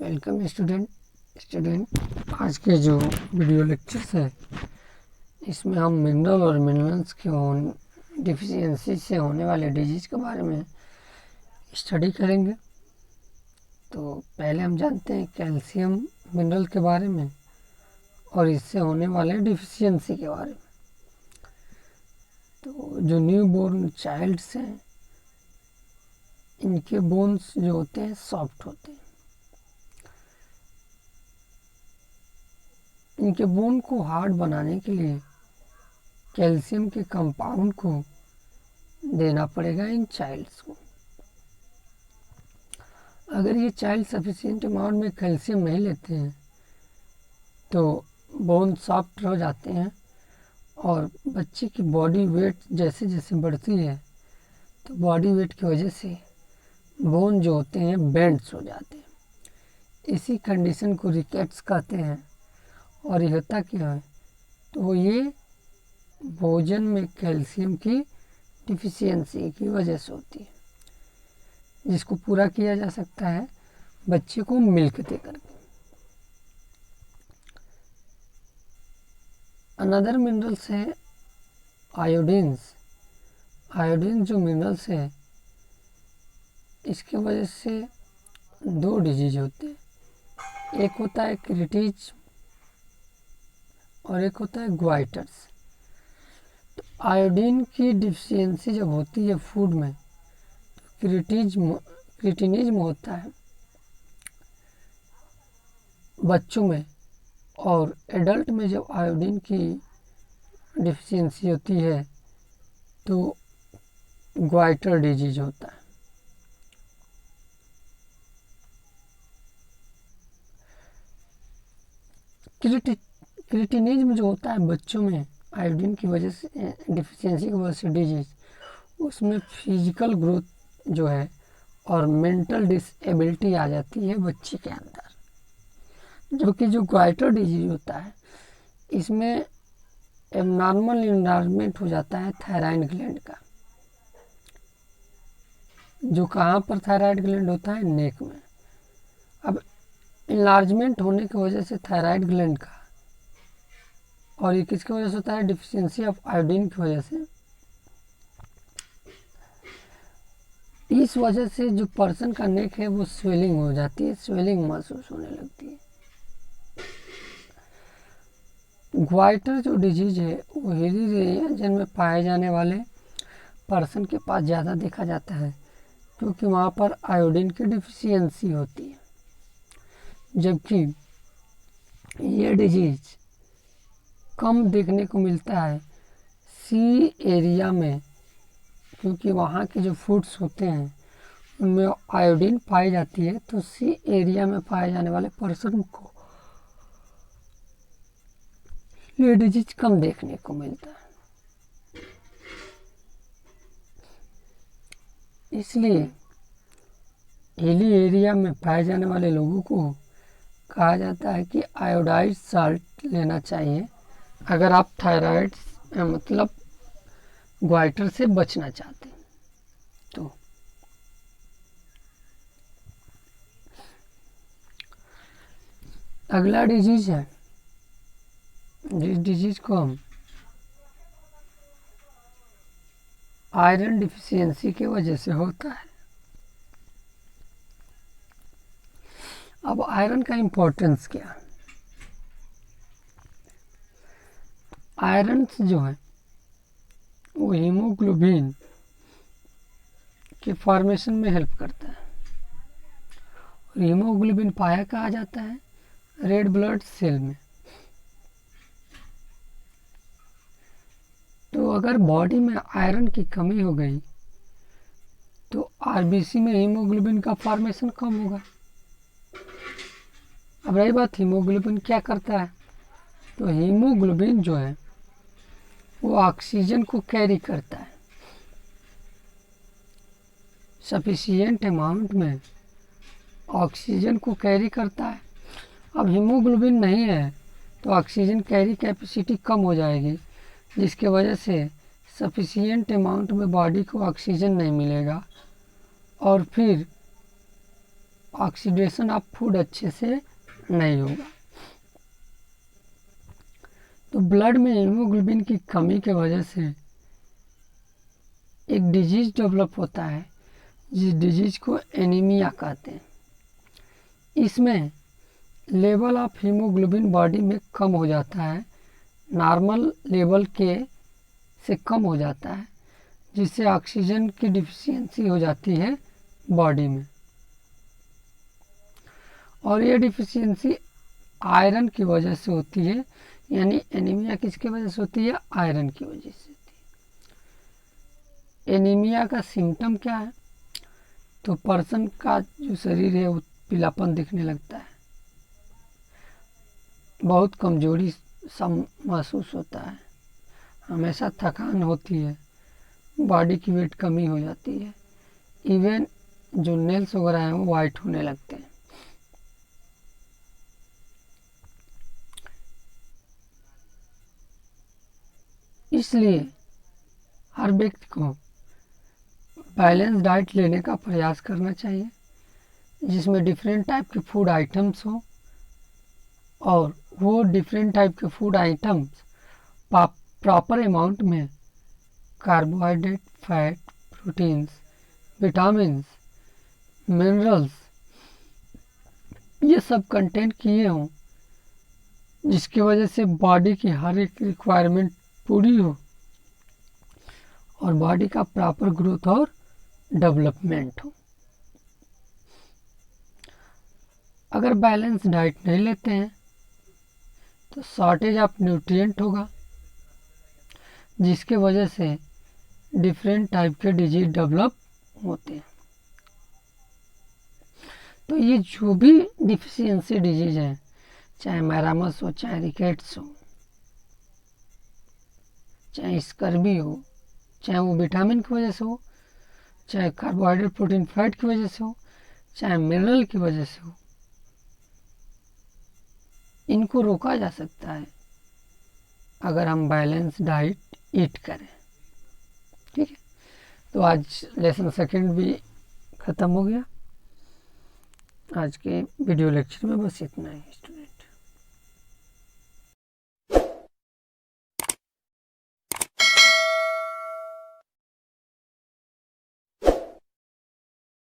Welcome student आज के जो वीडियो लेक्चर्स है इसमें हम मिनरल और मिनरल्स के डिफिशियंसी से होने वाले डिजीज़ के बारे में स्टडी करेंगे। तो पहले हम जानते हैं कैल्शियम मिनरल के बारे में और इससे होने वाले डिफिशियंसी के बारे में। तो जो न्यू बोर्न चाइल्ड्स हैं इनके बोन्स जो होते हैं सॉफ्ट होते हैं। इनके बोन को हार्ड बनाने के लिए कैल्शियम के कंपाउंड को देना पड़ेगा इन चाइल्ड्स को। अगर ये चाइल्ड सफिशिएंट अमाउंट में कैल्शियम नहीं लेते हैं तो बोन सॉफ्ट हो जाते हैं और बच्चे की बॉडी वेट जैसे जैसे बढ़ती है तो बॉडी वेट की वजह से बोन जो होते हैं बेंड्स हो जाते हैं। इसी कंडीशन को रिकेट्स कहते हैं। और ये होता क्या है तो ये भोजन में कैल्शियम की डिफिशियंसी की वजह से होती है, जिसको पूरा किया जा सकता है बच्चे को मिल्क दे करके। अनदर मिनरल्स है आयोडीन्स। आयोडीन जो मिनरल्स है इसके वजह से दो डिजीज होते हैं, एक होता है क्रिटिज और एक होता है ग्वाइटर्स। तो आयोडीन की डिफिशियंसी जब होती है फूड में तो क्रिटिनिज्म होता है बच्चों में, और एडल्ट में जब आयोडीन की डिफिशियंसी होती है तो ग्वाइटर डिजीज होता है। क्रिटिनिज्म जो होता है बच्चों में आयोडीन की वजह से डिफिशियंसी की वजह से डिजीज, उसमें फिजिकल ग्रोथ जो है और मेंटल डिसेबिलिटी आ जाती है बच्चे के अंदर। जबकि जो ग्वाइटर डिजीज होता है इसमें एबनॉर्मल इन्वायरमेंट हो जाता है थायराइड ग्लैंड का। जो कहाँ पर थायराइड ग्लैंड होता है, नेक में। अब इन्लार्जमेंट होने की वजह से थायराइड ग्लैंड का, और ये किसकी वजह से होता है, डिफिशियंसी ऑफ आयोडीन की वजह से। इस वजह से जो पर्सन का नेक है वो स्वेलिंग हो जाती है, स्वेलिंग महसूस होने लगती है। ग्वाइटर जो डिजीज है वो हिली रीजन में पाए जाने वाले पर्सन के पास ज़्यादा देखा जाता है क्योंकि वहाँ पर आयोडीन की डिफिशियंसी होती है। जबकि ये डिजीज कम देखने को मिलता है सी एरिया में, क्योंकि वहाँ के जो फूड्स होते हैं उनमें आयोडीन पाई जाती है। तो सी एरिया में पाए जाने वाले पर्सन को ये डिजीज कम देखने को मिलता है। इसलिए हिली एरिया में पाए जाने वाले लोगों को कहा जाता है कि आयोडाइज साल्ट लेना चाहिए अगर आप थायराइड मतलब ग्वाइटर से बचना चाहते हैं। तो अगला डिजीज है, जिस डिजीज को हम आयरन डिफिशियंसी की वजह से होता है। अब आयरन का इम्पोर्टेंस क्या है? आयरन जो है वो हीमोग्लोबिन के फॉर्मेशन में हेल्प करता है। और हीमोग्लोबिन पाया कहा जाता है रेड ब्लड सेल में। तो अगर बॉडी में आयरन की कमी हो गई तो आरबीसी में हीमोग्लोबिन का फॉर्मेशन कम होगा। अब रही बात हीमोग्लोबिन क्या करता है, तो हीमोग्लोबिन जो है वो ऑक्सीजन को कैरी करता है सफिशिएंट अमाउंट में, ऑक्सीजन को कैरी करता है। अब हीमोग्लोबिन नहीं है तो ऑक्सीजन कैरी कैपेसिटी कम हो जाएगी, जिसके वजह से सफिशिएंट अमाउंट में बॉडी को ऑक्सीजन नहीं मिलेगा और फिर ऑक्सीडेशन ऑफ फूड अच्छे से नहीं होगा। तो ब्लड में हीमोग्लोबिन की कमी के वजह से एक डिजीज डेवलप होता है, जिस डिजीज को एनीमिया कहते हैं। इसमें लेवल ऑफ हीमोग्लोबिन बॉडी में कम हो जाता है, नॉर्मल लेवल के से कम हो जाता है, जिससे ऑक्सीजन की डिफिशियंसी हो जाती है बॉडी में। और ये डिफिशियंसी आयरन की वजह से होती है, यानी एनीमिया किसकी वजह से होती है? आयरन की वजह से होती है। एनीमिया का सिम्टम क्या है? तो पर्सन का जो शरीर है वो पीलापन दिखने लगता है, बहुत कमजोरी सा महसूस होता है, हमेशा थकान होती है, बॉडी की वेट कमी हो जाती है, इवन जो नेल्स वगैरह हैं वो वाइट होने लगते हैं। इसलिए हर व्यक्ति को बैलेंस डाइट लेने का प्रयास करना चाहिए, जिसमें डिफरेंट टाइप के फूड आइटम्स हो, और वो डिफरेंट टाइप के फूड आइटम्स प्रॉपर अमाउंट में carbohydrate, fat, proteins, vitamins, minerals ये सब कंटेंट किए हों, जिसकी वजह से बॉडी की हर एक रिक्वायरमेंट पूरी हो और बॉडी का प्रॉपर ग्रोथ और डेवलपमेंट हो। अगर बैलेंस डाइट नहीं लेते हैं तो शॉर्टेज ऑफ न्यूट्रिएंट होगा, जिसके वजह से डिफरेंट टाइप के डिजीज डेवलप होते हैं। तो ये जो भी डिफिशियंसी डिजीज है, चाहे मैरामस हो, चाहे रिकेट्स हो, चाहे स्कर्वी हो, चाहे वो विटामिन की वजह से हो, चाहे कार्बोहाइड्रेट, प्रोटीन, फैट की वजह से हो, चाहे मिनरल की वजह से हो, इनको रोका जा सकता है अगर हम बैलेंस डाइट ईट करें। ठीक है, तो आज लेसन सेकंड भी ख़त्म हो गया। आज के वीडियो लेक्चर में बस इतना ही स्टूडेंट।